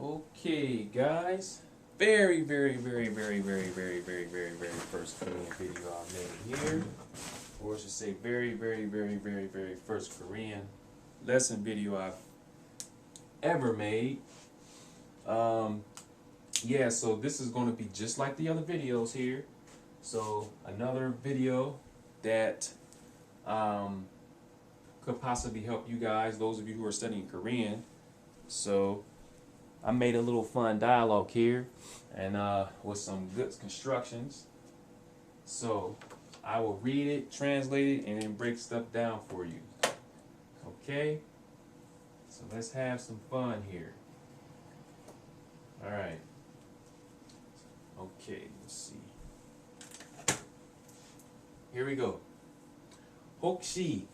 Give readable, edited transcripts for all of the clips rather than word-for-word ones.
Okay, guys. Very first Korean video I made here. Or I should say very first Korean lesson video I've ever made. Yeah, so this is going to be just like the other videos here. So another video that could possibly help you guys, those of you who are studying Korean. So I made a little fun dialogue here and with some good constructions. So I will read it, translate it, and then break stuff down for you. Okay? So let's have some fun here. Alright. Okay, let's see. Here we go. 혹시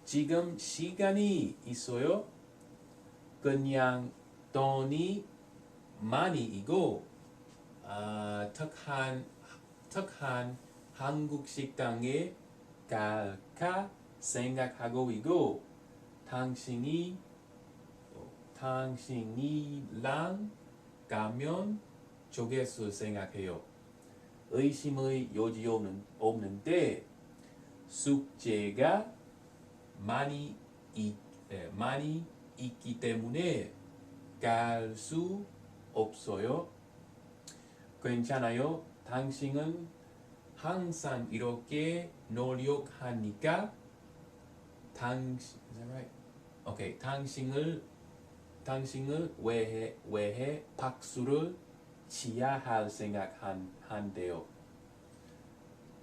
지금 시간이 있어요? 그냥 돈이 많이 있고 특한 한국 식당에 갈까 생각하고 있고 당신이랑 가면 좋겠을 생각해요. 의심의 여지 없는데 숙제가 많이 있기 때문에 갈 수 없어요. 괜찮아요. 당신은 항상 이렇게 노력하니까 is that right? Okay, 당신을 왜 박수를 치야 할 생각한대요.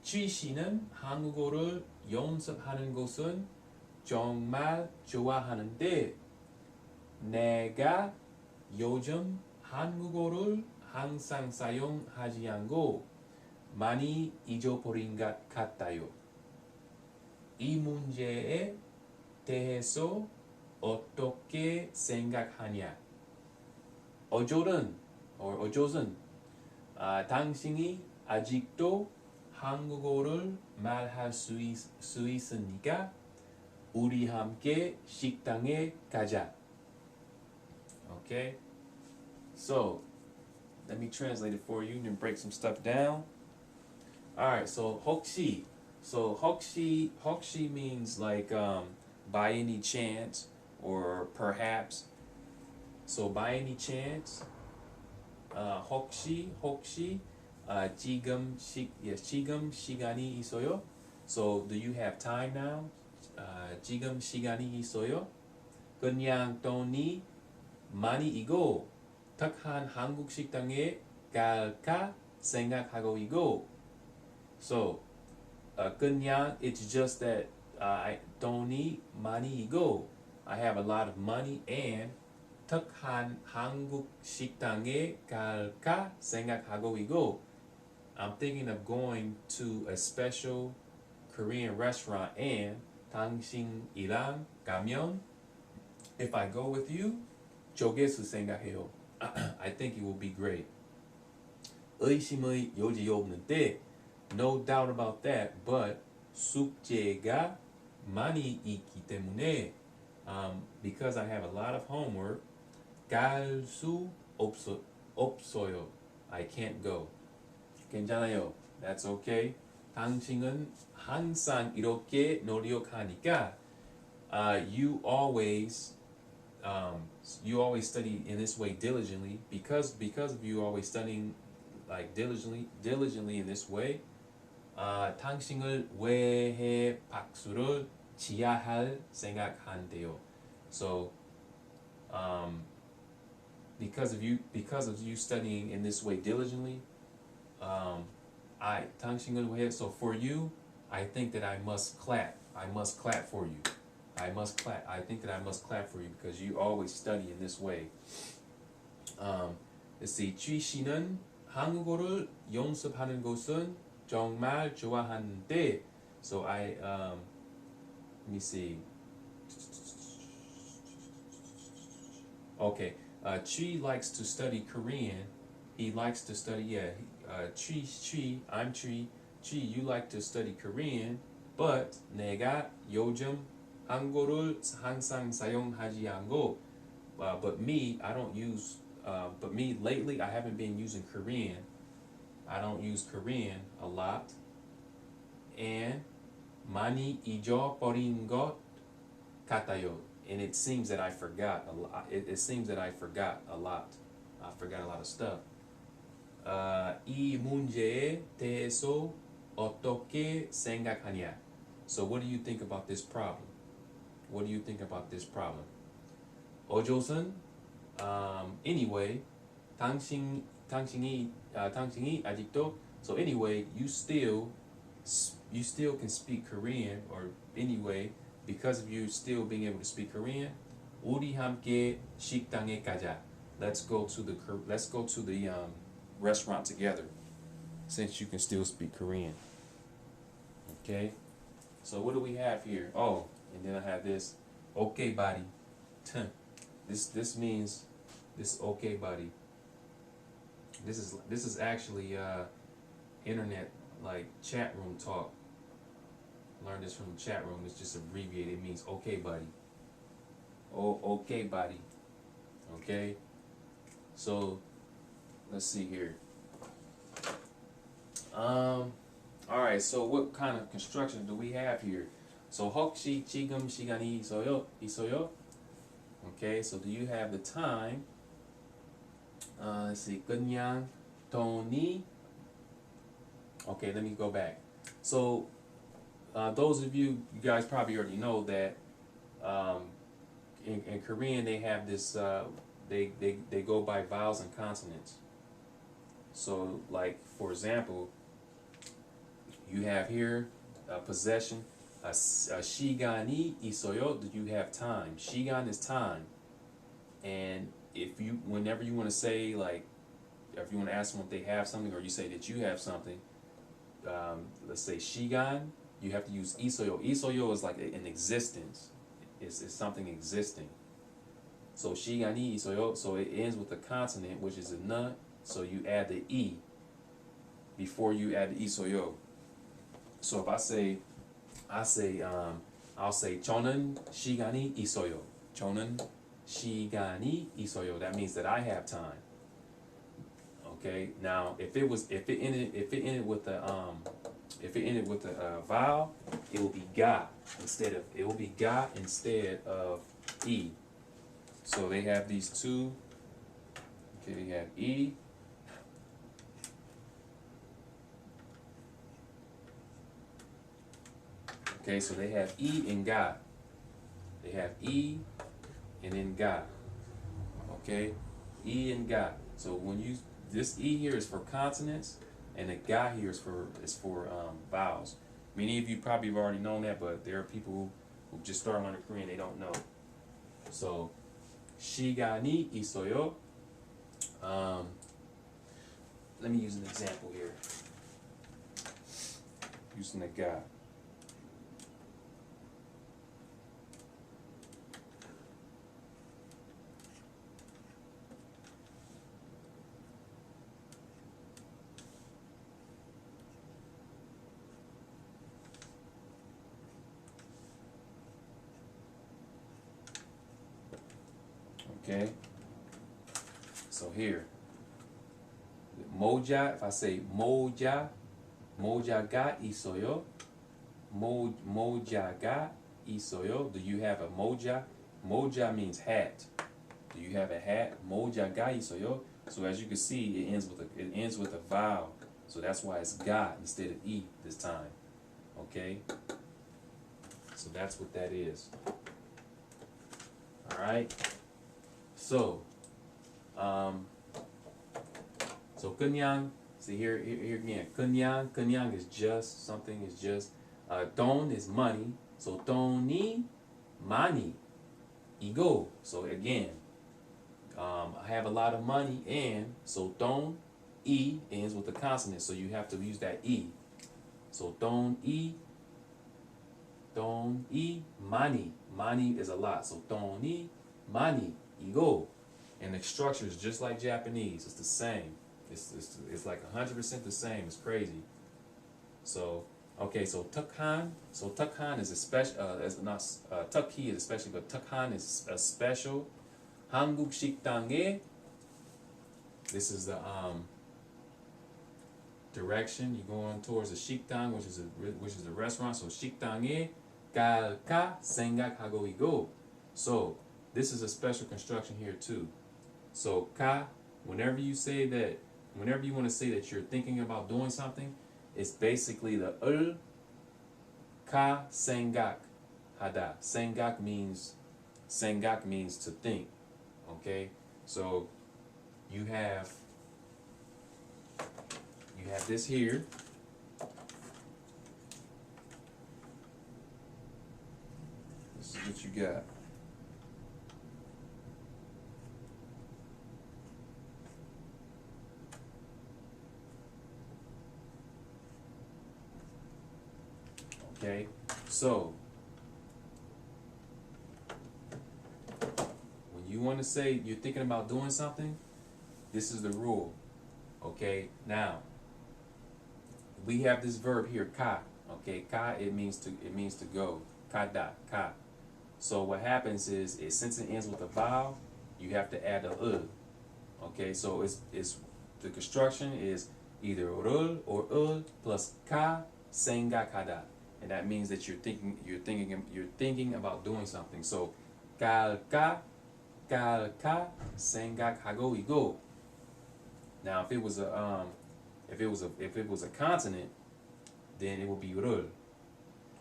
취 씨는 한국어를 연습하는 것은 정말 좋아하는데 내가 요즘 한국어를 항상 사용하지 않고 많이 잊어버린 것 같아요. 이 문제에 대해서 어떻게 생각하냐? 어조는 당신이 아직도 한국어를 말할 수 있으니까 우리 함께 식당에 가자. Okay, so let me translate it for you and then break some stuff down. Alright, so 혹시. So 혹시 means like by any chance or perhaps. So by any chance, 혹시 지금 시간이 있어요? So do you have time now? 지금 시간이 있어요? 그냥 돈이 많이 있고 특한 한국 식당에 갈까 생각하고 있고. So 그냥 it's just that 돈이 많이 있고 I have a lot of money and 특한 한국 식당에 갈까 생각하고 있고 I'm thinking of going to a special Korean restaurant and 당신이랑 가면 if I go with you 좋겠을 생각해요. I think it will be great. 의심의 여지 없는데 no doubt about that, but 숙제가 많이 있기 때문에 because I have a lot of homework 갈 수 없어요. I can't go. 괜찮아요. That's okay. 당신은 항상 이렇게 노력하니까 you always study in this way diligently because of you always studying like diligently in this way. 당신을 왜 박수를 치야 할 생각한대요. So because of you studying in this way diligently, 당신을 왜, so for you, I think that I must clap for you. I think that I must clap for you because you always study in this way. Let's see. 취 씨는 한국어를 연습하는 것은 정말 좋아하는데. So let me see. Okay. Chi likes to study Korean. He likes to study, I'm Chi. Chi, you like to study Korean, but 내가 요즘 한국어를 항상 사용하지 않고, but me, I don't use but me lately, I haven't been using Korean. I don't use Korean a lot. And 많이 잊어버린 것 같아요. And it seems that I forgot a lot. It seems that I forgot a lot. I forgot a lot of stuff. 이 문제에 대해서 어떻게 생각하냐? So what do you think about this problem? What do you think about this problem? 어조선, anyway, 당신이 아직도, so anyway, you still can speak Korean, or anyway, because of you still being able to speak Korean, 우리 함께 식당에 가자. Let's go to the restaurant together, since you can still speak Korean. Okay, so what do we have here? Oh, and then I have this, okay buddy. This means, this okay buddy. This is actually internet, like chat room talk. Learned this from the chat room. It's just abbreviated. It means okay buddy. Oh, okay buddy. Okay, so let's see here. All right, so what kind of construction do we have here? So 혹시 지금 시간이 있어요? Okay, so do you have the time? Let's see, 그냥 돈이. Okay, let me go back. So those of you guys probably already know that in Korean they have this, they go by vowels and consonants. So like, for example, you have here possession, 시간이 있어요. Do you have time? 시간 is time. And whenever you want to say, like, if you want to ask them if they have something, or you say that you have something, let's say 시간, you have to use 있어요. 있어요 is like an existence. It's something existing. So 시간이 있어요. So it ends with a consonant, which is a n. So you add the e before you add the 있어요. So if I'll say 저는 시간이 있어요. 저는 시간이 있어요. That means that I have time. Okay. Now, if it ended with a vowel, it will be ga instead of e. So they have these two. Okay, they have e. Okay, so they have e and ga. They have e and then ga. Okay, e and ga. So when this e here is for consonants, and the ga here is for vowels. Many of you probably have already known that, but there are people who just start learning Korean, they don't know. So 시간이 있어요. Let me use an example here. Using the ga. Okay, so here, moja, if I say moja가 있어요, moja가 있어요, do you have a moja? Moja means hat. Do you have a hat? moja가 있어요. So as you can see, it ends with a vowel. So that's why it's ga instead of e this time. Okay, so that's what that is. All right. So, 그냥, see here again, 그냥 is just, something is just, 돈 is money, so 돈이 많이, 이거, so again, I have a lot of money, and, so 돈, e ends with a consonant, so you have to use that e, so 돈이 많이 is a lot, so 돈이 많이, 이거. And the structure is just like Japanese. It's the same. It's like 100% the same. It's crazy. So okay. So tukhan. So tukhan is a special. Tukki is especially, but tukhan is a special. 한국 식당에 This is the direction. You're going towards the 식당, which is a restaurant. So 식당에 갈까 생각하고 있고. So this is a special construction here too. So ka, whenever you want to say that you're thinking about doing something, it's basically the ka 생각 hada. 생각 means to think. Okay, so you have this here. This is what you got. Okay, so when you want to say you're thinking about doing something, this is the rule. Okay, now we have this verb here, ka. Okay, ka, it means to go. Kada, ka. So what happens is since it ends with a vowel, you have to add a Okay, so it's the construction is either or plus ka 생각하다. And that means that you're thinking about doing something. So 갈까 생각하고 있고. Now if it was a consonant, then it would be 를,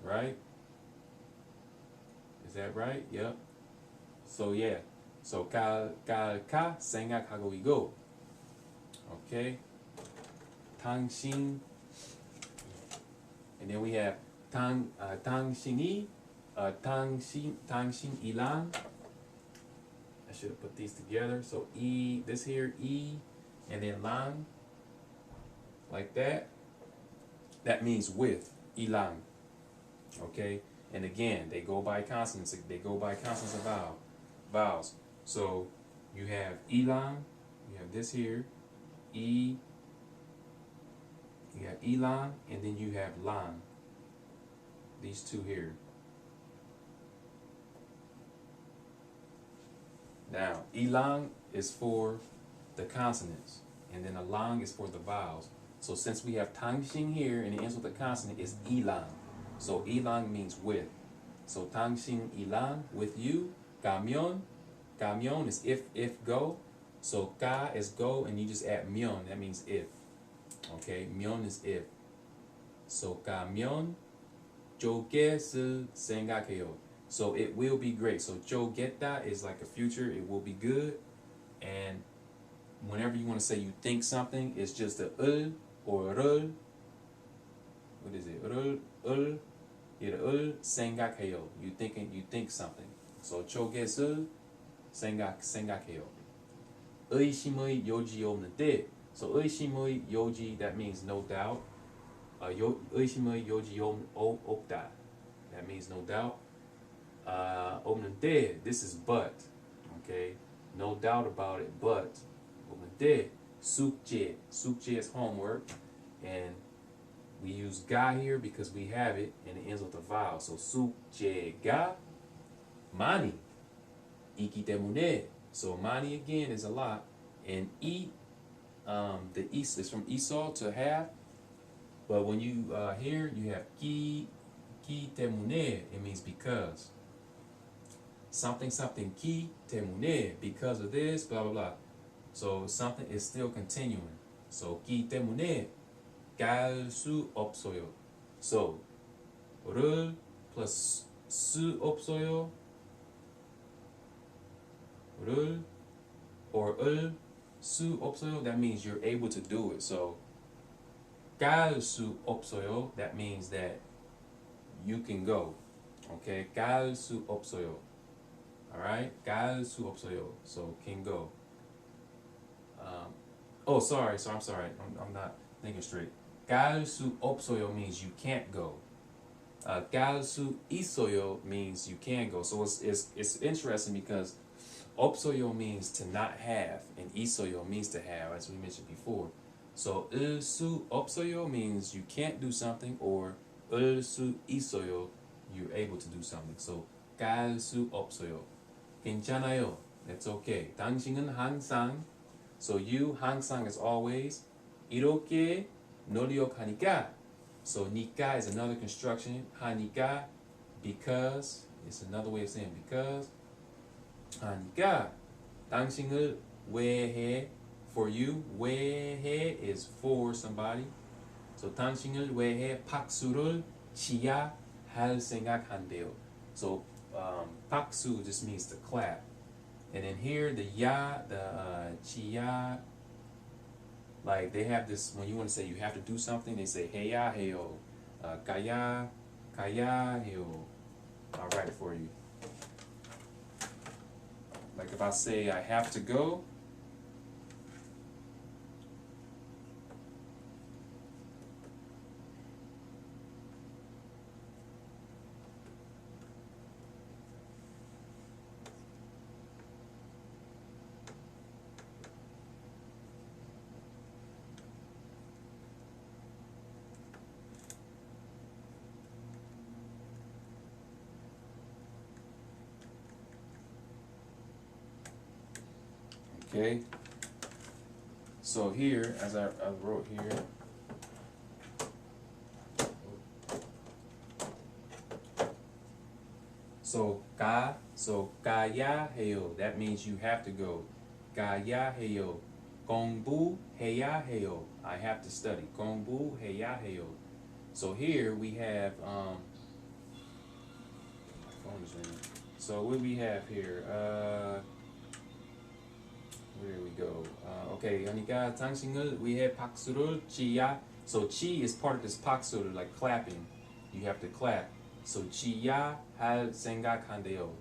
right? Is that right? Yep. So yeah. So 갈까 생각하고 있고. Okay. 당신. And then we have 당신이랑. I should have put these together. So this here, and then 랑, like that. That means with, ilang. Okay? And again, they go by consonants. They go by consonants and vowels. So you have ilang, you have this here, you have ilang, and then you have lang. These two here. Now, ilang is for the consonants, and then alang is for the vowels. So since we have 당신 here and it ends with a consonant, it's ilang. So ilang means with. So 당신 ilang, with you. 가면 is if go. So ka is go, and you just add 면. That means if. Okay, 면 is if. So 가면 좋겠을 생각해요. So it will be great. So 좋겠다 is like a future. It will be good. And whenever you want to say you think something, it's just a or 를. What is it? 을. Yeah, the 생각해요. You think something. So 좋겠을 생각해요. 의심의 여지 없는데. So 의심의 여지, that means no doubt. 의심의 여지 없다. That means no doubt. 없는데, this is but. Okay, no doubt about it, but. 없는데, 숙제 is homework, and we use 가 here because we have it, and it ends with a vowel. So 숙제가 많이 있기 때문에. So 많이 again is a lot, and the is from Esau, to have. But when you here you have 기 때문에, it means because. Something 기 때문에, because of this, blah blah blah. So something is still continuing. So 기 때문에 갈 수 없어요. So 를 plus 수 없어요. 를 or 을 수 없어요. That means you're able to do it. So 갈 수 없어요. That means that you can go. Okay, 갈 수 없어요. All right, 갈 수 없어요. So can go. Sorry. I'm sorry. I'm not thinking straight. 갈 수 없어요 means you can't go. 갈 수 있어요 means you can go. So it's interesting because 없어요 means to not have, and 있어요 means to have, as we mentioned before. So 을 수 없어요 means you can't do something, or 을 수 있어요, you're able to do something. So 갈 수 없어요. 괜찮아요. That's okay. 당신은 항상 So you 항상 is always 이렇게 노력하니까. So 니까 is another construction. 하니까 because it's another way of saying because. 하니까 당신을 위해 for you. 위해 is for somebody. So 당신을 위해 박수를 치야 할 생각한대요. So 박수 just means to clap. And then here the 치야, like they have this, when you want to say you have to do something, they say heya heyo, kaya heyo. I'll write it for you. Like if I say I have to go, okay. So here, as I wrote here, so 가야 해요. That means you have to go. 가야 해요. 공부해야 해요. I have to study. 공부해야 해요. So here we have my phone is ringing. So what we have here? Where we go? Okay, 그러니까 당신을 위해 박수를 치야. So chi is part of this 박수를, like clapping. You have to clap. So 치야 할 생각한대요.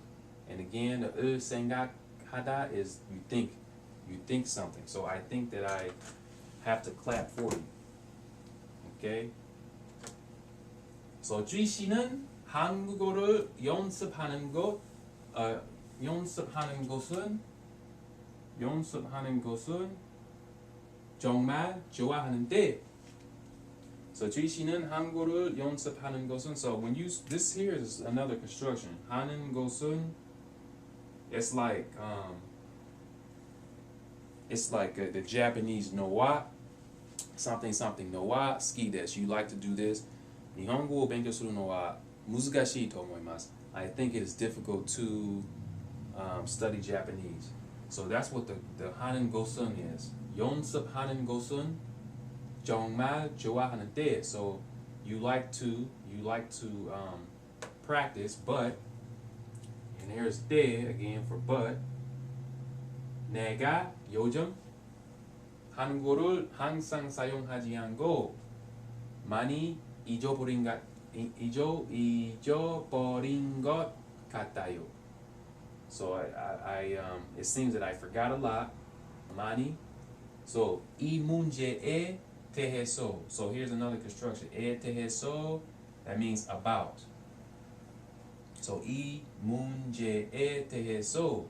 And again, the 생각하다 is you think something. So I think that I have to clap for you. Okay. So 주희 씨는 한국어를 연습하는 것은 정말 좋아하는데. So 주희 씨는 한국어를 연습하는 것은, so when you, this here is another construction. 하는 것은, it's like the Japanese noa, something noa, ski desu. You like to do this. 일본어勉強するのは難しいと思います. I think it is difficult to study Japanese. So that's what the 하는 것은 is. 연습하는 것은 정말 좋아하는데. So you like to practice, but, and here's 때 again for but. 내가 요즘 한국어를 항상 사용하지 않고 많이 잊어버린 것 같아요. So it seems that I forgot a lot. 많이. So 이 문제에 대해서. So here's another construction. 에 대해서, that means about. So 이 문제에 대해서,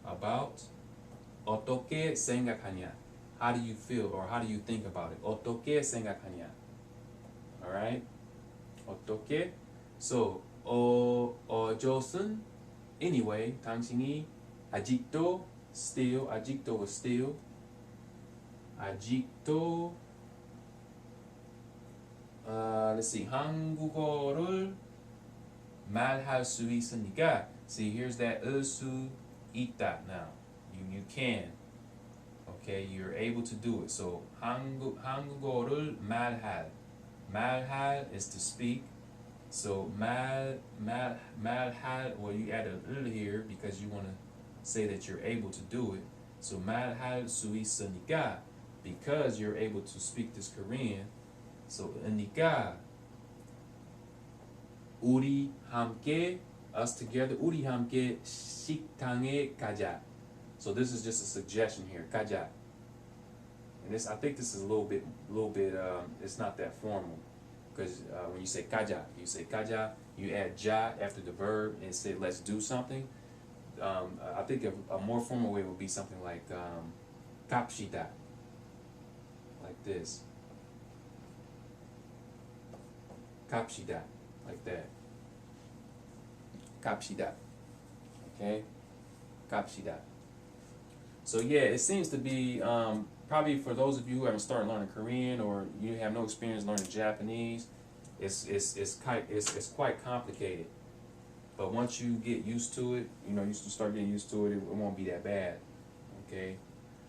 about. 어떻게 생각하냐? How do you feel or how do you think about it? 어떻게 생각하냐? Alright? 어떻게? So 어조선, anyway, 당신이 아직도 still, 아직도 was still, 아직도 let's see, 한국어를 말할 수 있으니까. See, here's that 수 있다 now. You can. Okay, you're able to do it. So 한국어를 말할. 말할 is to speak. So 말할, well, you add a little here because you want to say that you're able to do it. So 말할 수 있으니까, because you're able to speak this Korean. So 으니까 우리 함께, us together, 우리 함께 식당에 가자. So this is just a suggestion here, 가자. And this, I think this is a little bit, it's not that formal, because when you say 가자, you add ja after the verb and say let's do something. I think a more formal way would be something like 갑시다, like this. 갑시다, like that. 갑시다. Okay? 갑시다. So yeah, it seems to be probably for those of you who haven't started learning Korean or you have no experience learning Japanese, it's quite complicated. But once you get used to it, you know, you start getting used to it, it won't be that bad. Okay.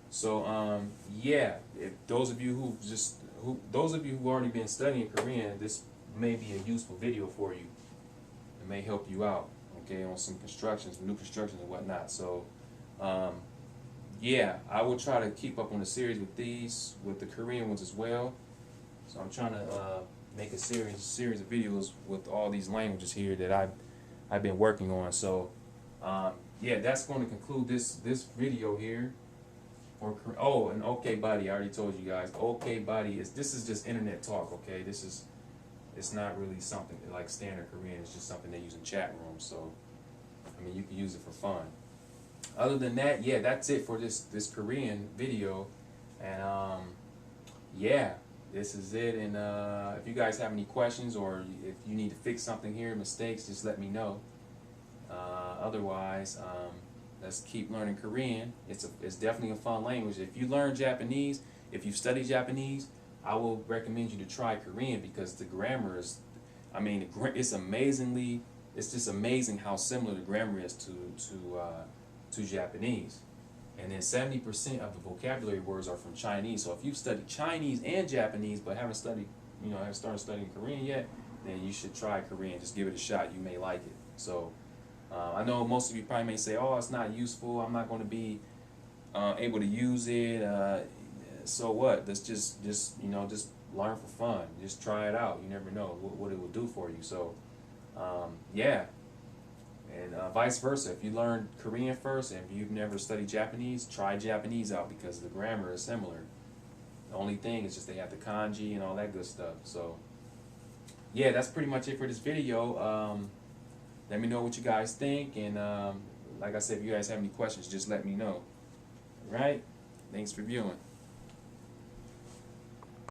So yeah, if those of you those of you who already been studying Korean, this may be a useful video for you. It may help you out, okay, on some constructions, new constructions and whatnot. So um, yeah, I will try to keep up on the series with the Korean ones as well. So I'm trying to make a series of videos with all these languages here that I've been working on. So yeah, that's going to conclude this video here. Oh, and okay buddy, I already told you guys. Okay buddy this is just internet talk. Okay, it's not really something like standard Korean. It's just something they use in chat rooms. So I mean, you can use it for fun. Other than that, yeah, that's it for this Korean video. And yeah, this is it. And if you guys have any questions or if you need to fix something here, mistakes, just let me know. Otherwise, let's keep learning Korean. It's definitely a fun language. If you learn Japanese, if you study Japanese, I will recommend you to try Korean because the grammar is, I mean, it's just amazing how similar the grammar is to Japanese. And then 70% of the vocabulary words are from Chinese. So if you've studied Chinese and Japanese but haven't started studying Korean yet, then you should try Korean. Just give it a shot. You may like it. So I know most of you probably may say, "Oh, it's not useful. I'm not going to be able to use it." So what? Let's just learn for fun. Just try it out. You never know what it will do for you. So yeah. And vice versa. If you learn Korean first and if you've never studied Japanese, try Japanese out because the grammar is similar. The only thing is just they have the kanji and all that good stuff. So yeah, that's pretty much it for this video. Let me know what you guys think, and like I said, if you guys have any questions, just let me know. All right? Thanks for viewing.